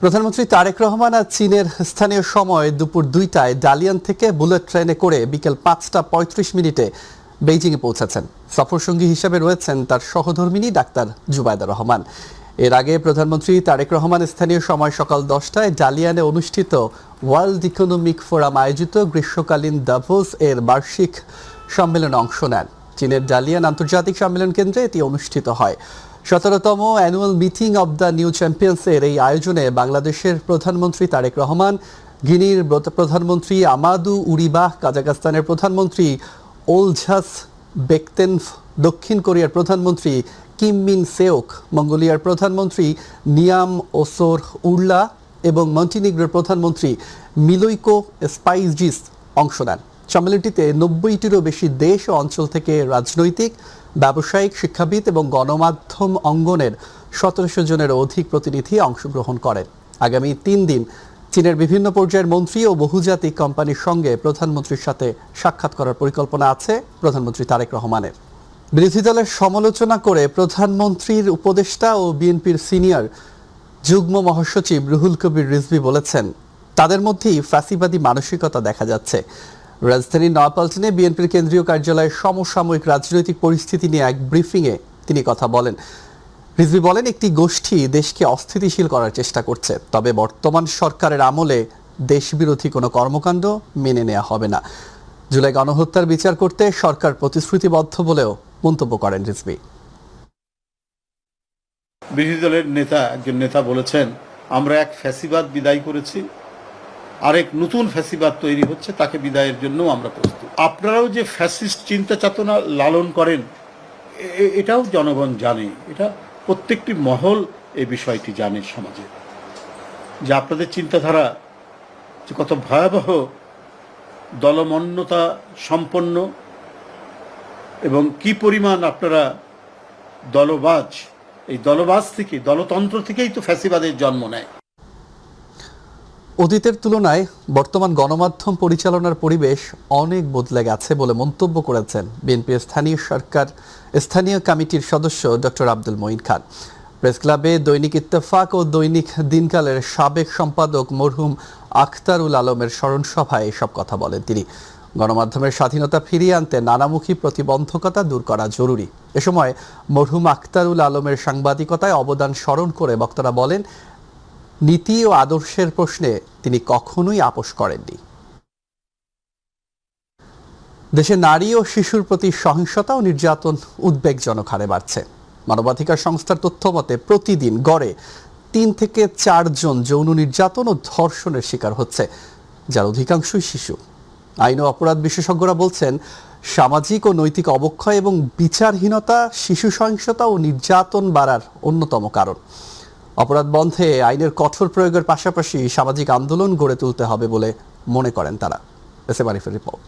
প্রধানমন্ত্রী তারেক রহমান আজ চীনের স্থানীয় সময় দুপুর 2টায় ডালিয়ান থেকে বুলেট ট্রেনে করে বিকেল 5টা 35 মিনিটে বেইজিংয়ে পৌঁছেছেন। সফরসঙ্গী হিসেবে রয়েছেন তার সহধর্মিণী ডাক্তার জুবাইদা রহমান। এর আগে প্রধানমন্ত্রী তারেক রহমান স্থানীয় সময় সকাল 10টায় ডালিয়ানে অনুষ্ঠিত ওয়ার্ল্ড ইকোনমিক ফোরাম আয়োজিত গ্রীষ্মকালীন দাভোস এর বার্ষিক সম্মেলনে অংশ নেন। চীনের ডালিয়ান আন্তর্জাতিক সম্মেলন কেন্দ্রে এটি অনুষ্ঠিত হয়। 17তম annual meeting of the new চ্যাম্পিয়ন্সের এই আয়োজনে বাংলাদেশের প্রধানমন্ত্রী তারেক রহমান, গিনির প্রধানমন্ত্রী আমাদু উরিবাহ, কাজাখস্তানের প্রধানমন্ত্রী ওলঝাস বেকতেনভ, দক্ষিণ কোরিয়ার প্রধানমন্ত্রী কিম মিন সেওক, মঙ্গোলিয়ার প্রধানমন্ত্রী নিয়াম ওসোর উর্লা এবং মন্টিনিগ্রোর প্রধানমন্ত্রী মিলোইকো স্পাইজিস অংশ নেন। সম্মেলনটিতে 90টিরও বেশি দেশ ও অঞ্চল থেকে রাজনৈতিক, ব্যবসায়িক, শিক্ষাবিদ এবং গণমাধ্যম অঙ্গনের 1700 জনের অধিক প্রতিনিধি অংশগ্রহণ করেন। আগামী 3 দিন চীনের বিভিন্ন পর্যায়ের মন্ত্রী ও বহুজাতিক কোম্পানির সঙ্গে প্রধানমন্ত্রীর সাথে সাক্ষাৎ করার পরিকল্পনা আছে প্রধানমন্ত্রী তারেক রহমানের। বিরোধী দলের সমালোচনা করে প্রধানমন্ত্রীর উপদেষ্টা ও বিএনপির সিনিয়র যুগ্ম মহাসচিব রুহুল কবির রিজভী বলেছেন, তাদের মধ্যেই ফ্যাসিবাদী মানসিকতা দেখা যাচ্ছে। রাজধানীর নয়াপল্টনে বিএনপির কেন্দ্রীয় কার্যালয়ে সমসাময়িক রাজনৈতিক পরিস্থিতি নিয়ে এক ব্রিফিংয়ে তিনি কথা বলেন। রিজভী বলেন, একটি গোষ্ঠী দেশকে অস্থিতিশীল করার চেষ্টা করছে, তবে বর্তমান সরকারের আমলে দেশবিরোধী কোনো কর্মকাণ্ড মেনে নেওয়া হবে না। জুলাই গণহত্যার বিচার করতে সরকার প্রতিশ্রুতিবদ্ধ বলেও মন্তব্য করেন রিজভী। বিরোধী দলের একজন নেতা বলেছেন, আমরা এক ফ্যাসিবাদ বিদায় করেছি, আরেক নতুন ফ্যাসিবাদ তৈরি হচ্ছে, তাকে বিদায়ের জন্য আমরা প্রস্তুত। আপনারাও যে ফ্যাসিস্ট চিন্তা চেতনা লালন করেন, এটাও জনগণ জানে, এটা প্রত্যেকটি মহল এই বিষয়টি জানে সমাজে, যে আপনাদের চিন্তাধারা যে কত ভয়াবহ, দলমন্যতা সম্পন্ন এবং কি পরিমাণ আপনারা দলবাজ। এই দলবাজ থেকে, দলতন্ত্র থেকেই তো ফ্যাসিবাদের জন্ম নেয়। অতীতের তুলনায় বর্তমান গণমাধ্যম পরিচালনার পরিবেশ অনেক বদলে গেছে বলে মন্তব্য করেছেন বিএনপির স্থানীয় কমিটির সদস্য ডক্টর আব্দুল মঈন খান। প্রেস ক্লাবে দৈনিক ইত্তেফাক ও দৈনিক দিনকালের সাবেক সম্পাদক মরহুম আখতারুল আলমের স্মরণ সভায় এসব কথা বলেন তিনি। গণমাধ্যমের স্বাধীনতা ফিরিয়ে আনতে নানামুখী প্রতিবন্ধকতা দূর করা জরুরি। এ সময় মরহুম আখতারুল আলমের সাংবাদিকতায় অবদান স্মরণ করে বক্তারা বলেন, নীতি ও আদর্শের প্রশ্নে তিনি কখনোই আপোস করেননি। দেশে নারী ও শিশুর প্রতি সহিংসতা ও নির্যাতন উদ্বেগজনক হারে বাড়ছে। মানবাধিকার সংস্থার তথ্য মতে প্রতিদিন গড়ে 3 থেকে 4 জন যৌন নির্যাতন ও ধর্ষণের শিকার হচ্ছে, যার অধিকাংশই শিশু। আইন ও অপরাধ বিশেষজ্ঞরা বলছেন, সামাজিক ও নৈতিক অবক্ষয় এবং বিচারহীনতা শিশু সহিংসতা ও নির্যাতন বাড়ার অন্যতম কারণ। অপরাধ বন্ধে আইনের কঠোর প্রয়োগের পাশাপাশি সামাজিক আন্দোলন গড়ে তুলতে হবে বলে মনে করেন তারা। এসএম আরিফের রিপোর্ট।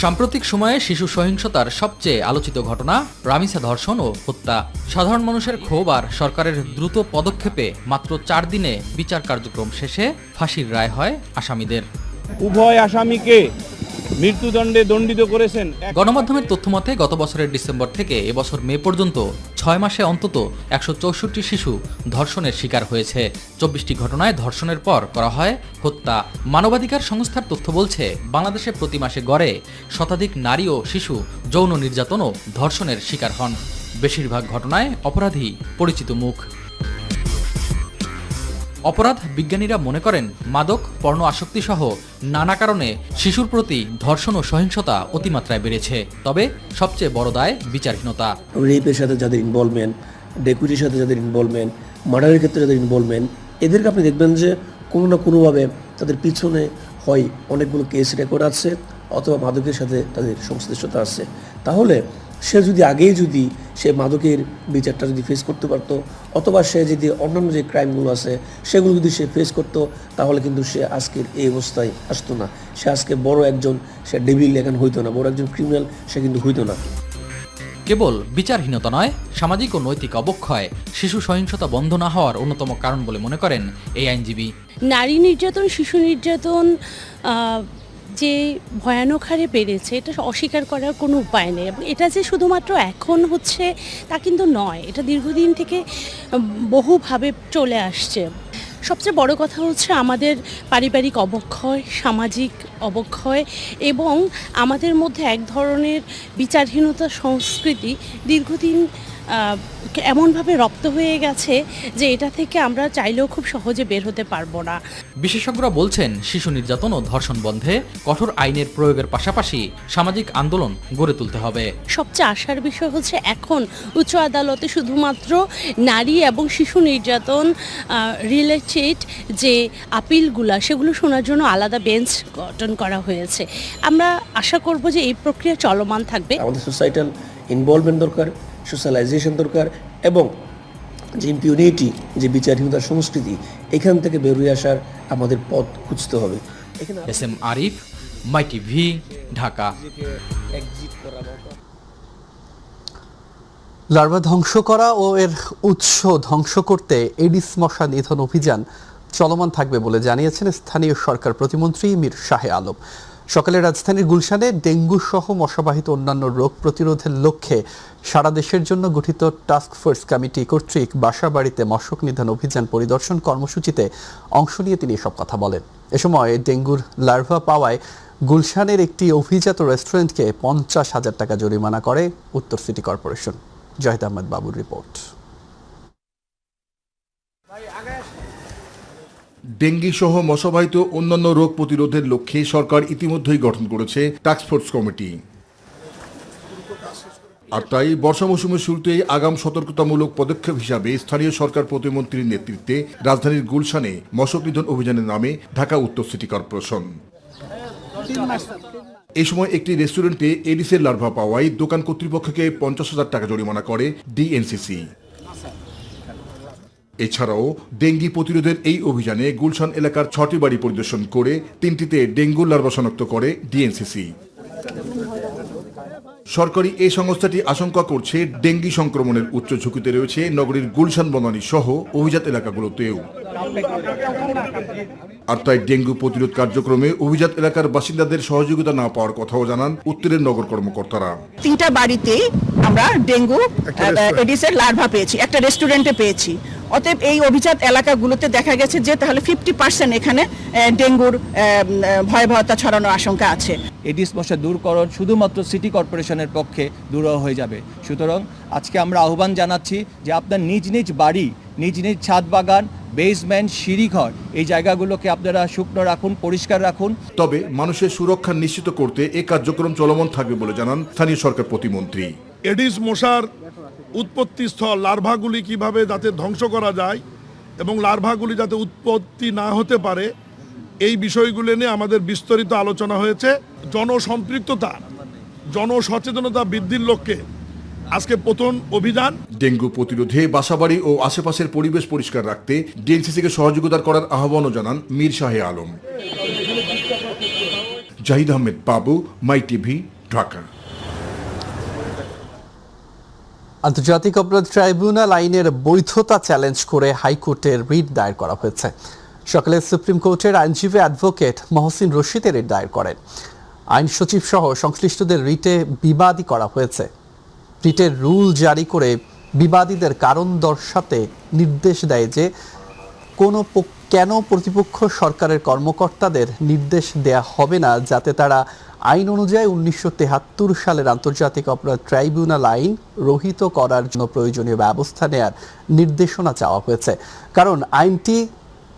সাম্প্রতিক সময়ে শিশু সহিংসতার সবচেয়ে আলোচিত ঘটনা রামিসা ধর্ষণ ও হত্যা। সাধারণ মানুষের ক্ষোভ আর সরকারের দ্রুত পদক্ষেপে মাত্র 4 দিনে বিচার কার্যক্রম শেষে ফাঁসির রায় হয় আসামিদের। উভয় আসামিকে মৃত্যুদণ্ডে দণ্ডিত করেছেন। গণমাধ্যমের তথ্যমতে গত বছরের ডিসেম্বর থেকে এবছর মে পর্যন্ত 6 মাসে অন্তত 164 শিশু ধর্ষণের শিকার হয়েছে। 24টি ঘটনায় ধর্ষণের পর করা হয় হত্যা। মানবাধিকার সংস্থার তথ্য বলছে, বাংলাদেশে প্রতি মাসে গড়ে শতাধিক নারী ও শিশু যৌন নির্যাতন ও ধর্ষণের শিকার হন। বেশিরভাগ ঘটনায় অপরাধী পরিচিত মুখ। অপরাধ বিজ্ঞানীরা মনে করেন, মাদক, পর্ণ আসক্তি সহ নানা কারণে শিশুর প্রতি ধর্ষণ ও সহিংসতা অতিমাত্রায় বেড়েছে। তবে সবচেয়ে বড় দায় বিচারহীনতা। রেপের সাথে যাদের ইনভলভমেন্ট, ডেপুটির সাথে যাদের ইনভলভমেন্ট, মার্ডারের ক্ষেত্রে যাদের ইনভলভমেন্ট, এদেরকে আপনি দেখবেন যে কোনো না কোনোভাবে তাদের পিছনে হয় অনেকগুলো কেস রেকর্ড আছে, অথবা মাদকের সাথে তাদের সংশ্লিষ্টতা আছে। তাহলে সে যদি সে মাদকের বিচারটা যদি ফেস করতে পারতো, অথবা সে যদি অন্যান্য যে ক্রাইমগুলো আছে সেগুলো যদি সে ফেস করতো, তাহলে কিন্তু সে আজকের এই অবস্থায় আসতো না। সে আজকে বড় একজন, সে ডেভিল এখন হইতো না, বড় একজন ক্রিমিনাল সে কিন্তু হইতো না। কেবল বিচারহীনতা নয়, সামাজিক ও নৈতিক অবক্ষয় শিশু সহিংসতা বন্ধ না হওয়ার অন্যতম কারণ বলে মনে করেন এই আইনজীবী। নারী নির্যাতন, শিশু নির্যাতন যে ভয়ানক হারে বেড়েছে এটা অস্বীকার করার কোনো উপায় নেই। এবং এটা যে শুধুমাত্র এখন হচ্ছে তা কিন্তু নয়, এটা দীর্ঘদিন থেকে বহুভাবে চলে আসছে। সবচেয়ে বড় কথা হচ্ছে আমাদের পারিবারিক অবক্ষয়, সামাজিক অবক্ষয় এবং আমাদের মধ্যে এক ধরনের বিচারহীনতা সংস্কৃতি দীর্ঘদিন এমনভাবে রপ্ত হয়ে গেছে যে এটা থেকে আমরা চাইলেও খুব সহজে বের হতে পারবো না। বিশেষজ্ঞরা বলছেন, শিশু নির্যাতন ও ধর্ষণ বন্ধে কঠোর আইনের প্রয়োগের পাশাপাশি সামাজিক আন্দোলন গড়ে তুলতে হবে। সবচেয়ে আশার বিষয় হচ্ছে এখন উচ্চ আদালতে শুধুমাত্র নারী এবং শিশু নির্যাতন রিলেটেড যে আপিলগুলো সেগুলো শোনার জন্য আলাদা বেঞ্চ গঠন করা হয়েছে। আমরা আশা করব যে এই প্রক্রিয়া চলমান থাকবে। আমাদের সোসাইটাল ইনভলভমেন্ট দরকার, সোশ্যালাইজেশন দরকার এবং যে ইম্পিউনিটি, যে বিচারহীনতার সংস্কৃতি, এখান থেকে বেরিয়ে আসার আমাদের পথ খুঁজতে হবে। এস.এম. আরিফ, মাই টিভি, ঢাকা। লার্ভা ধ্বংস করা ও এর উৎস ধ্বংস করতে এডিস মশা নিধন অভিযান চলমান থাকবে বলে জানিয়েছেন স্থানীয় সরকার প্রতিমন্ত্রী মীর শাহে আলম। সকালে রাজধানীর গুলশানে ডেঙ্গু সহ মশাবাহিত অন্যান্য রোগ প্রতিরোধের লক্ষ্যে সারা দেশের জন্য গঠিত টাস্ক ফোর্স কমিটি কর্তৃক বাসা বাড়িতে মশক নিধন অভিযান পরিদর্শন কর্মসূচিতে অংশ নিয়ে তিনি এসব কথা বলেন। এ সময় ডেঙ্গুর লার্ভা পাওয়ায় গুলশানের একটি অভিজাত রেস্টুরেন্টকে 50,000 টাকা জরিমানা করে উত্তর সিটি কর্পোরেশন। জাহিদ আহমেদ বাবুর রিপোর্ট। ডেঙ্গি সহ মশাবাহিত অন্যান্য রোগ প্রতিরোধের লক্ষ্যে সরকার ইতিমধ্যেই গঠন করেছে টাস্কফোর্স কমিটি। আর তাই বর্ষা মৌসুমের শুরুতেই আগাম সতর্কতামূলক পদক্ষেপ হিসাবে স্থানীয় সরকার প্রতিমন্ত্রীর নেতৃত্বে রাজধানীর গুলশানে মশক নিধন অভিযানের নামে ঢাকা উত্তর সিটি কর্পোরেশন। এই সময় একটি রেস্টুরেন্টে এডিসের লার্ভা পাওয়ায় দোকান কর্তৃপক্ষকে 50,000 টাকা জরিমানা করে ডিএনসিসি। এছাড়াও ডেঙ্গি প্রতিরোধের এই অভিযানে গুলশান এলাকার 6টি বাড়ি পরিদর্শন করে 3টিতে ডেঙ্গু লার্ভা শনাক্ত করে ডিএনসিসি। সরকারি এই সংস্থাটি আশঙ্কা করছে ডেঙ্গি সংক্রমণের উচ্চ ঝুঁকিতে রয়েছে নগরীর গুলশান বনানী সহ অভিজাত এলাকাগুলোতেও। আর তাই ডেঙ্গু প্রতিরোধ কার্যক্রমে অভিজাত এলাকার বাসিন্দাদের সহযোগিতা না পাওয়ার কথাও জানান উত্তরের নগর কর্মকর্তারা। 3টা বাড়িতে আমরা ডেঙ্গু এডিসের লার্ভা পেয়েছি, একটা রেস্টুরেন্টে পেয়েছি। অতএব এই অভিজাত এলাকাগুলোতে দেখা গেছে যে তাহলে 50% এখানে ডেঙ্গুর ভয়াবহতা ছড়ানোর আশঙ্কা আছে। এডিস মশা দূরকরণ শুধুমাত্র সিটি কর্পোরেশনের পক্ষে দূরহ হয়ে যাবে। সুতরাং আজকে আমরা আহ্বান জানাচ্ছি যে আপনার নিজ নিজ বাড়ি, নিজ নিজ ছাদ বাগান, বেসমেন্ট, সিঁড়িঘর, এই জায়গাগুলোকে আপনারা শুকনো রাখুন, পরিষ্কার রাখুন। তবে মানুষের সুরক্ষা নিশ্চিত করতে এই কার্যক্রম চলমান থাকবে বলে জানান স্থানীয় সরকার প্রতিমন্ত্রী। এডিস মশার উৎপত্তি স্থল লার্ভাগুলি কিভাবে যাতে ধ্বংস করা যায় এবং লার্ভাগুলি যাতে উৎপত্তি না হতে পারে, এই বিষয়গুলো নিয়ে আমাদের বিস্তারিত আলোচনা হয়েছে। জনসম্পৃক্ততা, জনসচেতনতা বৃদ্ধির লক্ষ্যে আজকে প্রথম অভিযান। ডেঙ্গু প্রতিরোধে বাসাবাড়ি ও আশেপাশের পরিবেশ পরিষ্কার রাখতে ডিএনসিসিকে সহযোগিতা করার আহ্বানও জানান মীর শাহে আলম। জাহিদ আহমেদ বাবু, মাই টিভি, ঢাকা। আন্তর্জাতিক অপরাধ ট্রাইব্যুনাল আইনের বৈধতা চ্যালেঞ্জ করে হাইকোর্টের রিট দায়ের করা হয়েছে। সকালে সুপ্রিম কোর্টের আইনজীবী অ্যাডভোকেট মহসিন রশিদের রিট দায়ের করেন। আইন সচিব সহ সংশ্লিষ্টদের রিটে বিবাদী করা হয়েছে। রিটের রুল জারি করে বিবাদীদের কারণ দর্শাতে নির্দেশ দেয় যে কেন প্রতিপক্ষ সরকারের কর্মকর্তাদের নির্দেশ দেয়া হবে না যাতে তারা আইন অনুযায়ী 1973 সালের আন্তর্জাতিক অপরাধ ট্রাইব্যুনাল আইন রহিত করার জন্য প্রয়োজনীয় ব্যবস্থা নেয়ার নির্দেশনা চাওয়া হয়েছে। কারণ আইনটি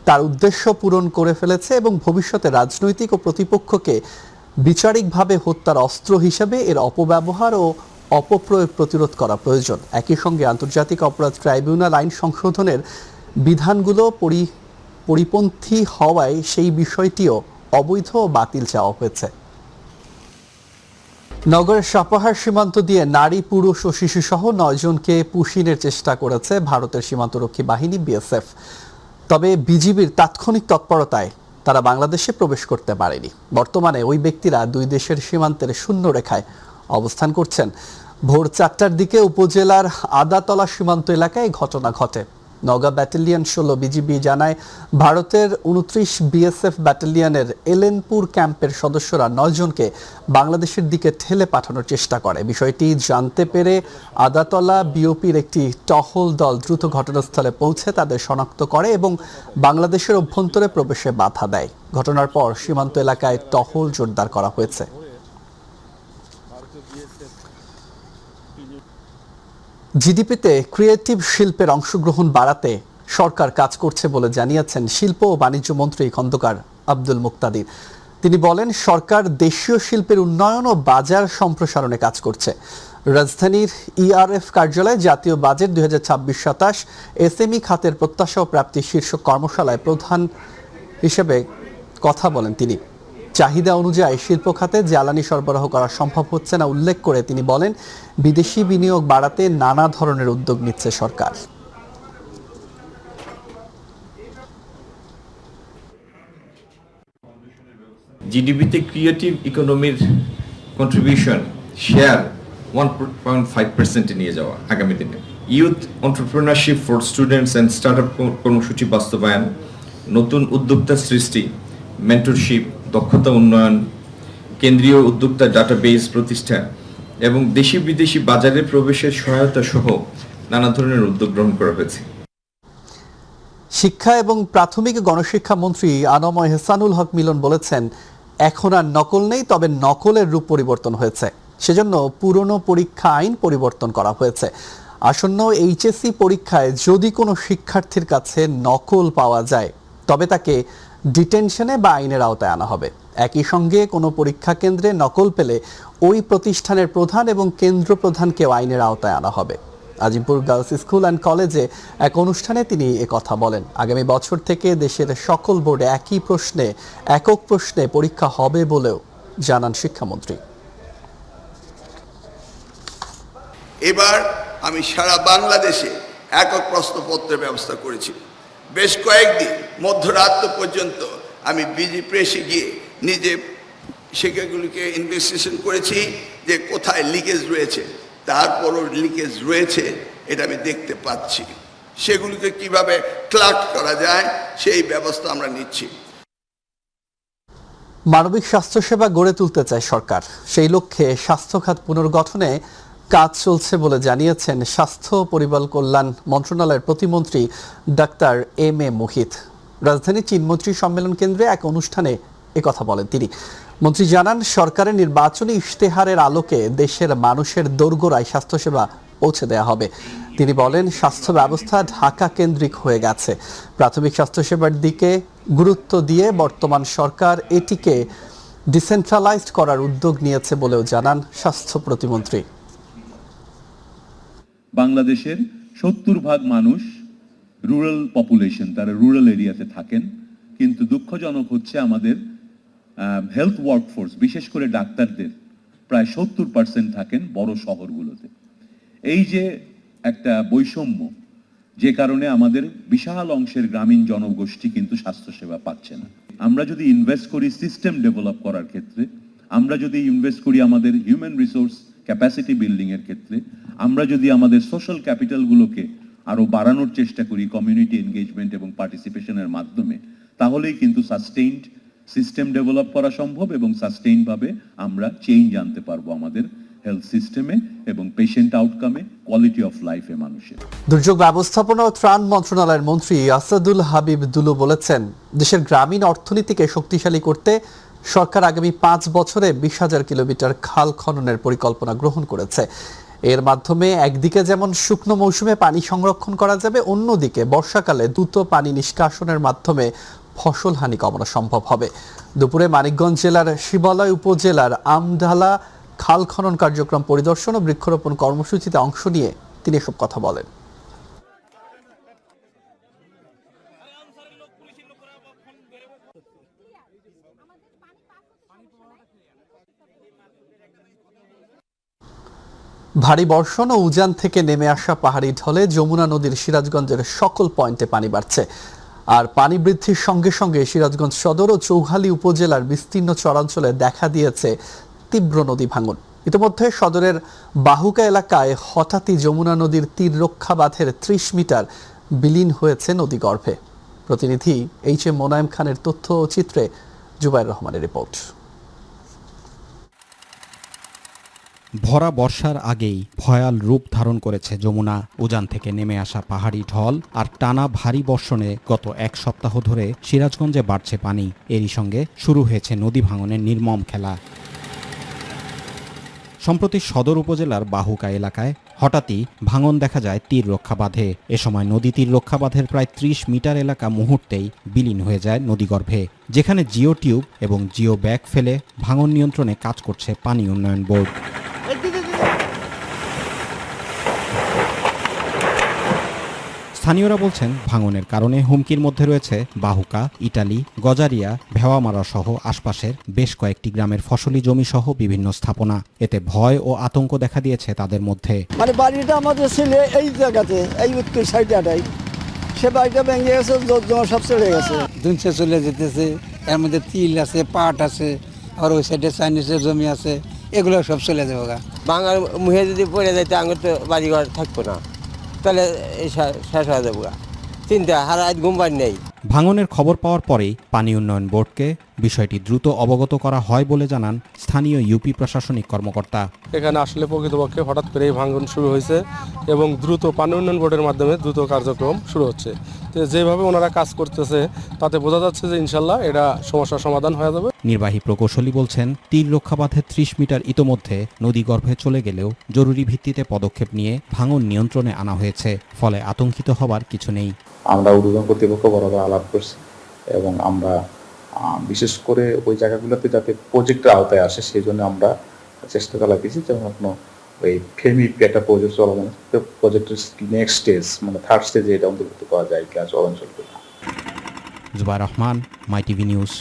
তার উদ্দেশ্য পূরণ করে ফেলেছে এবং ভবিষ্যতে রাজনৈতিক ও প্রতিপক্ষকে বিচারিকভাবে হত্যার অস্ত্র হিসেবে এর অপব্যবহার ও অপপ্রয়োগ প্রতিরোধ করা প্রয়োজন। একই সঙ্গে আন্তর্জাতিক অপরাধ ট্রাইব্যুনাল আইন সংশোধনের বিধানগুলো পরিপন্থী হওয়ায় সেই বিষয়টিও অবৈধ ও বাতিল চাওয়া হয়েছে। নগরের সাপাহার সীমান্ত দিয়ে নারী, পুরুষ ও শিশুসহ 9 জনকে পুশিনের চেষ্টা করেছে ভারতের সীমান্তরক্ষী বাহিনী বিএসএফ। তবে বিজিবির তাৎক্ষণিক তৎপরতায় তারা বাংলাদেশে প্রবেশ করতে পারেনি। বর্তমানে ওই ব্যক্তিরা 2 দেশের সীমান্তের শূন্য রেখায় অবস্থান করছেন। ভোর 4টার দিকে উপজেলার আদাতলা সীমান্ত এলাকায় ঘটনা ঘটে। নওগাঁ ব্যাটালিয়ন 16 বিজিবি জানায় ভারতের 29 বিএসএফ ব্যাটালিয়নের এলেনপুর ক্যাম্পের সদস্যরা 9 জনকে বাংলাদেশের দিকে ঠেলে পাঠানোর চেষ্টা করে। বিষয়টি জানতে পেরে আদাতলা বিওপির একটি টহল দল দ্রুত ঘটনাস্থলে পৌঁছে তাদের শনাক্ত করে এবং বাংলাদেশের অভ্যন্তরে প্রবেশে বাধা দেয়। ঘটনার পর সীমান্ত এলাকায় টহল জোরদার করা হয়েছে। জিডিপিতে ক্রিয়েটিভ শিল্পের অংশগ্রহণ বাড়াতে সরকার কাজ করছে বলে জানিয়েছেন শিল্প ও বাণিজ্য মন্ত্রী খন্দকার আব্দুল মুক্তাদির। তিনি বলেন, সরকার দেশীয় শিল্পের উন্নয়ন ও বাজার সম্প্রসারণে কাজ করছে। রাজধানীর ইআরএফ কার্যালয়ে জাতীয় বাজেট 2026-27 এসএমই খাতের প্রত্যাশা ও প্রাপ্তি শীর্ষক কর্মশালায় প্রধান হিসেবে কথা বলেন তিনি। চাহিদা অনুযায়ী শিল্প খাতে জ্বালানি সরবরাহ করা সম্ভব হচ্ছে না উল্লেখ করে তিনি বলেন, বিদেশি বিনিয়োগ বাড়াতে নানা ধরনের উদ্যোগ নিচ্ছে সরকার। জিডিপিতে ক্রিয়েটিভ ইকোনমির কন্ট্রিবিউশন শেয়ার 1.5% নিয়ে যাওয়া আগামী দিনে, youth entrepreneurship for students and startup কর্মসূচি বাস্তবায়ন, নতুন উদ্যোক্তা সৃষ্টি, মেন্টরশিপ, দক্ষতা উন্নয়ন, কেন্দ্রীয় উদ্যোক্তা ডাটাবেস প্রতিষ্ঠা এবং দেশি বিদেশি বাজারে প্রবেশের সহায়তা সহ নানা ধরনের উদ্যোগ গ্রহণ করা হয়েছে। শিক্ষা এবং প্রাথমিক গণশিক্ষা মন্ত্রী আনম এহসানুল হক মিলন বলেছেন, এখন আর নকল নেই, তবে নকলের রূপ পরিবর্তন হয়েছে। সেজন্য পুরনো পরীক্ষা আইন পরিবর্তন করা হয়েছে। আসন্ন এইচএসসি পরীক্ষায় যদি কোনো শিক্ষার্থীর কাছে নকল পাওয়া যায় তবে তাকে ডিটেনশনে বা আইনের আওতায় আনা হবে। একই সঙ্গে কোনো পরীক্ষা কেন্দ্রে নকল পেলে ওই প্রতিষ্ঠানের প্রধান এবং কেন্দ্র প্রধানকেও আইনের আওতায় আনা হবে। আজিমপুর গার্লস স্কুল অ্যান্ড কলেজে এক অনুষ্ঠানে তিনি একথা বলেন। আগামী বছর থেকে দেশের সকল বোর্ডে একক প্রশ্নে পরীক্ষা হবে বলেও জানান শিক্ষামন্ত্রী। এবার আমি সারা বাংলাদেশে একক প্রশ্নপত্রের ব্যবস্থা করেছি। বেশ কয়েকদিন মধ্যরাত পর্যন্ত আমি বিজি প্রেসে গিয়ে নিজে সেগুলিকে ইনভেস্টিগেশন করেছি যে কোথায় লিকেজ রয়েছে। তারপরও লিকেজ রয়েছে এটা আমি দেখতে পাচ্ছি। সেগুলিকে কিভাবে ক্লার্ক করা যায় সেই ব্যবস্থা আমরা নিচ্ছি। মানবিক স্বাস্থ্যসেবা গড়ে তুলতে চায় সরকার। সেই লক্ষ্যে স্বাস্থ্য খাত পুনর্গঠনে কাজ চলছে বলে জানিয়েছেন স্বাস্থ্য পরিবার কল্যাণ মন্ত্রণালয়ের প্রতিমন্ত্রী ডাক্তার এম এ মুহিত। রাজধানী চীনমন্ত্রী সম্মেলন কেন্দ্রে এক অনুষ্ঠানে একথা বলেন তিনি। মন্ত্রী জানান, সরকারের নির্বাচনী ইশতেহারের আলোকে দেশের মানুষের দোরগোড়ায় স্বাস্থ্যসেবা পৌঁছে দেওয়া হবে। তিনি বলেন, স্বাস্থ্য ব্যবস্থা ঢাকা কেন্দ্রিক হয়ে গেছে। প্রাথমিক স্বাস্থ্যসেবার দিকে গুরুত্ব দিয়ে বর্তমান সরকার এটিকে ডিসেন্ট্রালাইজড করার উদ্যোগ নিয়েছে বলেও জানান স্বাস্থ্য প্রতিমন্ত্রী। বাংলাদেশের 70% মানুষ রুরাল পপুলেশন, তারা রুরাল এরিয়াতে থাকেন, কিন্তু দুঃখজনক হচ্ছে আমাদের হেলথ ওয়ার্কফোর্স, বিশেষ করে ডাক্তারদের প্রায় 70% থাকেন বড় শহরগুলোতে। এই যে একটা বৈষম্য, যে কারণে আমাদের বিশাল অংশের গ্রামীণ জনগোষ্ঠী কিন্তু স্বাস্থ্যসেবা পাচ্ছে না। আমরা যদি ইনভেস্ট করি সিস্টেম ডেভেলপ করার ক্ষেত্রে, আমরা যদি ইনভেস্ট করি আমাদের হিউম্যান রিসোর্স ক্যাপাসিটি বিল্ডিং এর ক্ষেত্রে, আমরা যদি আমাদের সোশ্যাল ক্যাপিটালগুলোকে আরো বাড়ানোর চেষ্টা করি কমিউনিটি এনগেজমেন্ট এবং পার্টিসিপেশনের মাধ্যমে, তাহলেই কিন্তু সাস্টেইনড সিস্টেম ডেভেলপ করা সম্ভব এবং সাস্টেইন ভাবে আমরা চেঞ্জ আনতে পারবো আমাদের হেলথ সিস্টেমে এবং পেশেন্ট আউটকামে, কোয়ালিটি অফ লাইফে মানুষের। দুর্যোগ ব্যবস্থাপনা ও ত্রাণ মন্ত্রণালয়ের মন্ত্রী আসাদুল হাবিব দুলু বলেছেন, দেশের গ্রামীণ অর্থনীতিকে শক্তিশালী করতে সরকার আগামী 5 বছরে 20,000 কিলোমিটার খাল খননের পরিকল্পনা গ্রহণ করেছে। এর মাধ্যমে একদিকে যেমন শুকনো মৌসুমে পানি সংরক্ষণ করা যাবে, অন্যদিকে বর্ষাকালে দ্রুত পানি নিষ্কাশনের মাধ্যমে ফসল হানি কমানো সম্ভব হবে। দুপুরে মানিকগঞ্জ জেলার শিবালয় উপজেলার আমডালা খাল খনন কার্যক্রম পরিদর্শন ও বৃক্ষরোপণ কর্মসূচিতে অংশ নিয়ে তিনি এসব কথা বলেন। ভারী বর্ষণ ও উজান থেকে নেমে আসা পাহাড়ি ঢলে যমুনা নদীর সিরাজগঞ্জের সকল পয়েন্টে পানি বাড়ছে। আর পানি বৃদ্ধির সঙ্গে সঙ্গে সিরাজগঞ্জ সদর ও চৌহালি উপজেলার বিস্তীর্ণ চরাঞ্চলে দেখা দিয়েছে তীব্র নদী ভাঙন। ইতিমধ্যে সদরের বাহুকা এলাকায় হঠাৎই যমুনা নদীর তীর রক্ষা বাঁধের 30 মিটার বিলীন হয়েছে নদীগর্ভে। প্রতিনিধি এইচ এম মোনায়েম খানের তথ্য ও চিত্রে জুবাইর রহমানের রিপোর্ট। ভরা বর্ষার আগেই ভয়াল রূপ ধারণ করেছে যমুনা। উজান থেকে নেমে আসা পাহাড়ি ঢল আর টানা ভারী বর্ষণে গত এক সপ্তাহ ধরে সিরাজগঞ্জে বাড়ছে পানি। এরই সঙ্গে শুরু হয়েছে নদী ভাঙনের নির্মম খেলা। সম্প্রতি সদর উপজেলার বাহুকা এলাকায় হঠাৎই ভাঙন দেখা যায় তীর রক্ষা বাঁধে। এ সময় নদী তীর রক্ষা বাঁধের প্রায় ৩০ মিটার এলাকা মুহূর্তেই বিলীন হয়ে যায় নদীগর্ভে, যেখানে জিও টিউব এবং জিও ব্যাগ ফেলে ভাঙন নিয়ন্ত্রণে কাজ করছে পানি উন্নয়ন বোর্ড। স্থানীয়রা বলছেন, ভাঙনের কারণে হুমকির মধ্যে রয়েছে বাহুকা, ইটালি, গজারিয়া, ভেওয়ামারা সহ আশপাশের বেশ কয়েকটি গ্রামের ফসলি জমি সহ বিভিন্ন স্থাপনা। এতে ভয় ও আতঙ্ক দেখা দিয়েছে তাদের মধ্যে। মানে বাড়িটা আমাদের ছেলে এই জায়গাতে, এই উত্তর সাইডটাই, সে বাড়িটা ভেঙে গেছে, জমা সব চলে গেছে, দুনছে চলে যেতেছে। এর মধ্যে তিল আছে, পাট আছে, আর ওই সাইডে চাইনিজের জমি আছে, এগুলো সব চলে যাবে। বাঙার মুহে যদি পড়ে যাইতে আঙুর তো বাড়িঘর থাকবো না, তাহলে শেষ হয়ে যাবো। চিন্তা হারাত ঘুমবার নেই। ভাঙনের খবর পাওয়ার পরেই পানি উন্নয়ন বোর্ডকে বিষয়টি দ্রুত অবগত করা হয় বলে জানান স্থানীয় ইউপি প্রশাসনিক কর্মকর্তা। এখানে আসলে প্রকৃতপক্ষে হঠাৎ করে এই ভাঙন শুরু হয়েছে এবং দ্রুত পানি উন্নয়ন বোর্ডের মাধ্যমে দ্রুত কার্যক্রম শুরু হচ্ছে। তো যেভাবে ওনারা কাজ করতেছে তাতে বোঝা যাচ্ছে যে ইনশাল্লাহ এটা সমস্যার সমাধান হয়ে যাবে। নির্বাহী প্রকৌশলী বলছেন, তীর রক্ষা বাঁধের ৩০ মিটার ইতোমধ্যে নদীগর্ভে চলে গেলেও জরুরি ভিত্তিতে পদক্ষেপ নিয়ে ভাঙন নিয়ন্ত্রণে আনা হয়েছে, ফলে আতঙ্কিত হবার কিছু নেই। আমরা ঊর্ধ্বতন কর্তৃপক্ষ বরাবর আলাপ করছি এবং আমরা বিশেষ করে ওই জায়গাগুলোতে যাতে প্রজেক্টের আওতায় আসে সেই জন্য আমরা চেষ্টা চালাতেছি। যেমন আপনার ওই ফেমি একটা প্রজেক্ট চলমান, প্রজেক্টের নেক্সট স্টেজ মানে থার্ড স্টেজে এটা অন্তর্ভুক্ত করা যায় কিনা চলমান চলবে। জুবাইর রহমান, মাই টিভি নিউজ।